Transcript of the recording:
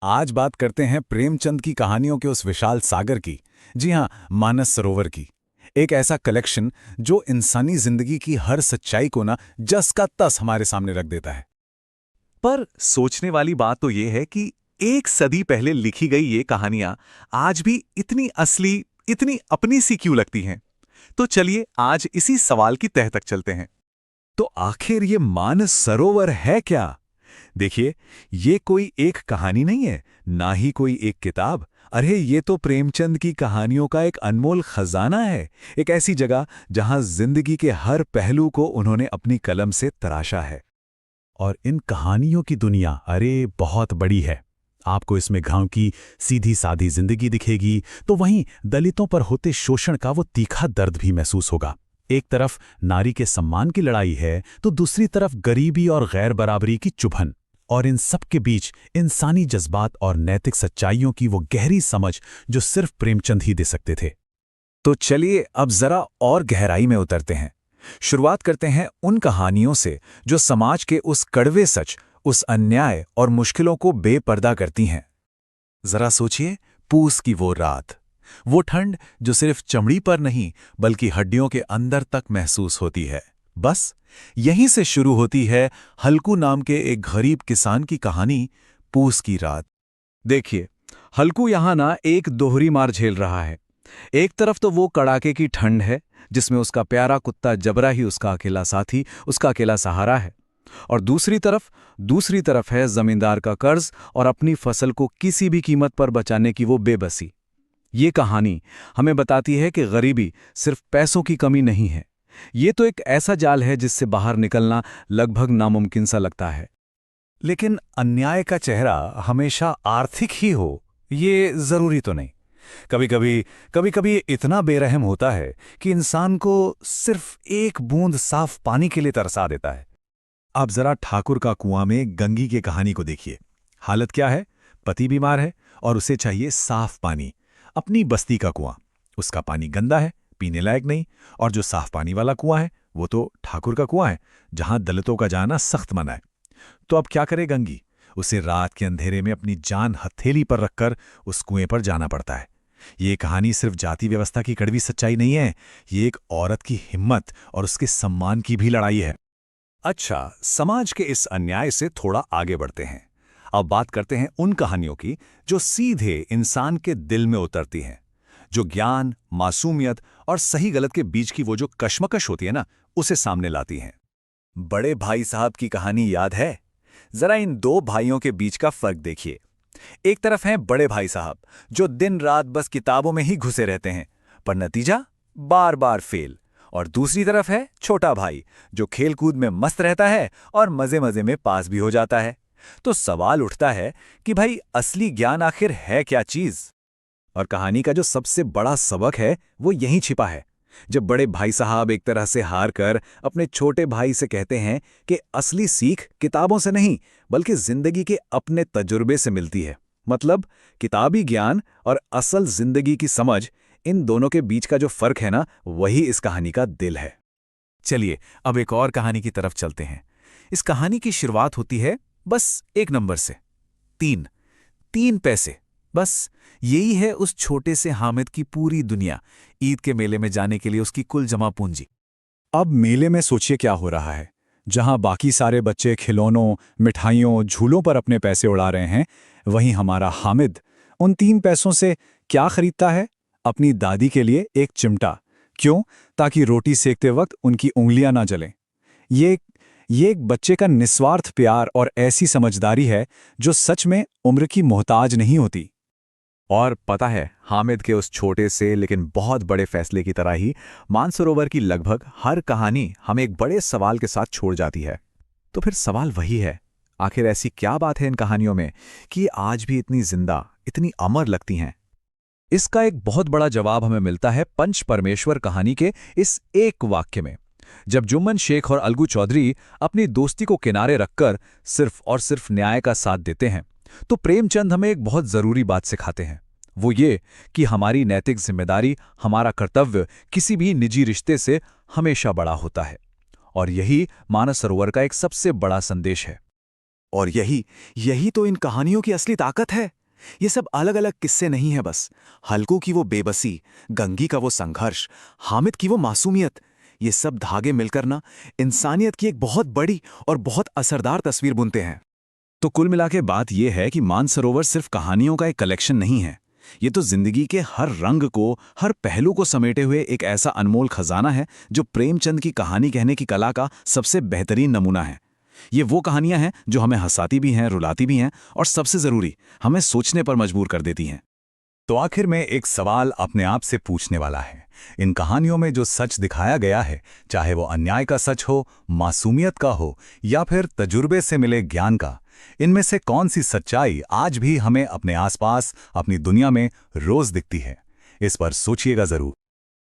आज बात करते हैं प्रेमचंद की कहानियों के उस विशाल सागर की। जी हाँ, मानस सरोवर की। एक ऐसा कलेक्शन जो इंसानी जिंदगी की हर सच्चाई को ना जस का तस हमारे सामने रख देता है। पर सोचने वाली बात तो ये है कि एक सदी पहले लिखी गई ये कहानियां आज भी इतनी असली, इतनी अपनी सी क्यों लगती हैं? तो चलिए आज इसी सवाल की तह तक चलते हैं। तो आखिर ये मानस सरोवर है क्या? देखिए, ये कोई एक कहानी नहीं है, ना ही कोई एक किताब। अरे ये तो प्रेमचंद की कहानियों का एक अनमोल खजाना है। एक ऐसी जगह जहां जिंदगी के हर पहलू को उन्होंने अपनी कलम से तराशा है। और इन कहानियों की दुनिया अरे बहुत बड़ी है। आपको इसमें गांव की सीधी सादी जिंदगी दिखेगी, तो वहीं दलितों पर होते शोषण का वो तीखा दर्द भी महसूस होगा। एक तरफ नारी के सम्मान की लड़ाई है, तो दूसरी तरफ गरीबी और गैर बराबरी की चुभन। और इन सब के बीच इंसानी जज्बात और नैतिक सच्चाइयों की वो गहरी समझ जो सिर्फ प्रेमचंद ही दे सकते थे। तो चलिए अब जरा और गहराई में उतरते हैं। शुरुआत करते हैं उन कहानियों से जो समाज के उस कड़वे सच, उस अन्याय और मुश्किलों को बेपर्दा करती हैं। जरा सोचिए, पूस की वो रात, वो ठंड जो सिर्फ चमड़ी पर नहीं बल्कि हड्डियों के अंदर तक महसूस होती है। बस यहीं से शुरू होती है हल्कू नाम के एक गरीब किसान की कहानी, पूस की रात। देखिए, हल्कू यहाँ ना एक दोहरी मार झेल रहा है। एक तरफ तो वो कड़ाके की ठंड है जिसमें उसका प्यारा कुत्ता जबरा ही उसका अकेला साथी, उसका अकेला सहारा है। और दूसरी तरफ है जमींदार का कर्ज और अपनी फसल को किसी भी कीमत पर बचाने की वो बेबसी। ये कहानी हमें बताती है कि गरीबी सिर्फ पैसों की कमी नहीं है। ये तो एक ऐसा जाल है जिससे बाहर निकलना लगभग नामुमकिन सा लगता है। लेकिन अन्याय का चेहरा हमेशा आर्थिक ही हो, ये जरूरी तो नहीं। कभी कभी ये इतना बेरहम होता है कि इंसान को सिर्फ एक बूंद साफ पानी के लिए तरसा देता है। आप जरा ठाकुर का कुआं में गंगी की कहानी को देखिए। हालत क्या है? पति बीमार है और उसे चाहिए साफ पानी। अपनी बस्ती का कुआं, उसका पानी गंदा है, पीने लायक नहीं। और जो साफ पानी वाला कुआं है वो तो ठाकुर का कुआं है, जहां दलितों का जाना सख्त मना है। तो अब क्या करे गंगी? उसे रात के अंधेरे में अपनी जान हथेली पर रखकर उस कुएं पर जाना पड़ता है। ये कहानी सिर्फ जाति व्यवस्था की कड़वी सच्चाई नहीं है, ये एक औरत की हिम्मत और उसके सम्मान की भी लड़ाई है। अच्छा, समाज के इस अन्याय से थोड़ा आगे बढ़ते हैं। अब बात करते हैं उन कहानियों की जो सीधे इंसान के दिल में उतरती हैं, जो ज्ञान, मासूमियत और सही गलत के बीच की वो जो कश्मकश होती है ना, उसे सामने लाती हैं। बड़े भाई साहब की कहानी याद है? जरा इन दो भाइयों के बीच का फर्क देखिए। एक तरफ हैं बड़े भाई साहब जो दिन रात बस किताबों में ही घुसे रहते हैं, पर नतीजा बार बार फेल। और दूसरी तरफ है छोटा भाई जो खेलकूद में मस्त रहता है और मजे मजे में पास भी हो जाता है। तो सवाल उठता है कि भाई असली ज्ञान आखिर है क्या चीज? और कहानी का जो सबसे बड़ा सबक है वो यहीं छिपा है। जब बड़े भाई साहब एक तरह से हार कर अपने छोटे भाई से कहते हैं कि असली सीख किताबों से नहीं बल्कि जिंदगी के अपने तजुर्बे से मिलती है। मतलब किताबी ज्ञान और असल जिंदगी की समझ, इन दोनों के बीच का जो फर्क है ना, वही इस कहानी का दिल है। चलिए अब एक और कहानी की तरफ चलते हैं। इस कहानी की शुरुआत होती है बस एक नंबर से, तीन। 3 पैसे, बस यही है उस छोटे से हामिद की पूरी दुनिया। ईद के मेले में जाने के लिए उसकी कुल जमा पूंजी। अब मेले में सोचिए क्या हो रहा है। जहां बाकी सारे बच्चे खिलौनों, मिठाइयों, झूलों पर अपने पैसे उड़ा रहे हैं, वहीं हमारा हामिद उन 3 पैसों से क्या खरीदता है? अपनी दादी के लिए एक चिमटा। क्यों? ताकि रोटी सेकते वक्त उनकी उंगलियां ना जलें। ये ये एक बच्चे का निस्वार्थ प्यार और ऐसी समझदारी है जो सच में उम्र की मोहताज नहीं होती। और पता है, हामिद के उस छोटे से लेकिन बहुत बड़े फैसले की तरह ही मानसरोवर की लगभग हर कहानी हमें एक बड़े सवाल के साथ छोड़ जाती है। तो फिर सवाल वही है, आखिर ऐसी क्या बात है इन कहानियों में कि ये आज भी इतनी जिंदा, इतनी अमर लगती हैं? इसका एक बहुत बड़ा जवाब हमें मिलता है पंच परमेश्वर कहानी के इस एक वाक्य में। जब जुम्मन शेख और अलगू चौधरी अपनी दोस्ती को किनारे रखकर सिर्फ और सिर्फ न्याय का साथ देते हैं, तो प्रेमचंद हमें एक बहुत जरूरी बात सिखाते हैं। वो ये कि हमारी नैतिक जिम्मेदारी, हमारा कर्तव्य किसी भी निजी रिश्ते से हमेशा बड़ा होता है। और यही मानस सरोवर का एक सबसे बड़ा संदेश है। और यही तो इन कहानियों की असली ताकत है। ये सब अलग अलग किस्से नहीं है बस। हल्कू की वो बेबसी, गंगी का वो संघर्ष, हामिद की वो मासूमियत, ये सब धागे मिलकर ना इंसानियत की एक बहुत बड़ी और बहुत असरदार तस्वीर बुनते हैं। तो कुल मिला के बात यह है कि मानसरोवर सिर्फ कहानियों का एक कलेक्शन नहीं है। ये तो जिंदगी के हर रंग को, हर पहलू को समेटे हुए एक ऐसा अनमोल खजाना है जो प्रेमचंद की कहानी कहने की कला का सबसे बेहतरीन नमूना है। ये वो कहानियां हैं जो हमें हंसाती भी हैं, रुलाती भी हैं और सबसे जरूरी, हमें सोचने पर मजबूर कर देती हैं। तो आखिर में एक सवाल अपने आप से पूछने वाला है, इन कहानियों में जो सच दिखाया गया है, चाहे वो अन्याय का सच हो, मासूमियत का हो या फिर तजुर्बे से मिले ज्ञान का, इनमें से कौन सी सच्चाई आज भी हमें अपने आसपास, अपनी दुनिया में रोज दिखती है? इस पर सोचिएगा जरूर।